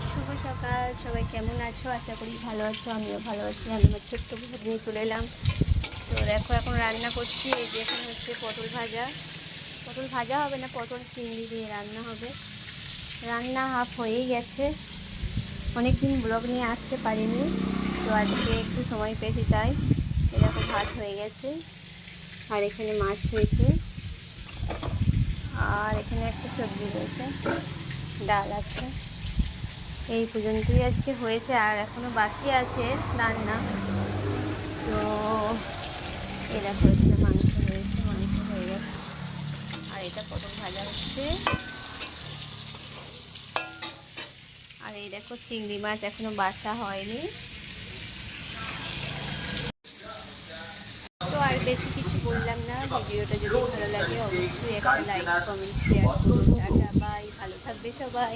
শুভ সকাল। সবাই কেমন আছো? আশা করি ভালো আছো, আমিও ভালো আছি। আমি আমার ছোট্ট বউ নিয়ে চলে এলাম। তো দেখো এখন রান্না করছি। এই যে এখন হচ্ছে পটল ভাজা। পটল ভাজা হবে না, পটল চিংড়ি দিয়ে রান্না হবে। রান্না হাফ হয়েই গেছে। অনেক দিন ব্লগ নিয়ে আসতে পারিনি, তো আজকে একটু সময় পেয়েছি তাই। এরকম ভাত হয়ে গেছে, আর এখানে মাছ হয়েছে, আর এখানে একটা সবজি রয়েছে, ডাল আছে। এই পর্যন্তই আজকে হয়েছে, আর এখনো বাকি আছে রান্না। তো এই দেখো এখানে মাংস হয়েছে, অনেকটা হয়ে গেছে, আর এটা পটল ভাজা হচ্ছে। আর এই দেখো চিংড়ি মাছ এখনো বাছা হয়নি। তো আর বেশি কিছু বললাম না। ভিডিওটা যদি ভালো লাগে অবশ্যই একটা লাইক, কমেন্ট, শেয়ার করুন। টাটা, বাই, ভালো থাকবে সবাই।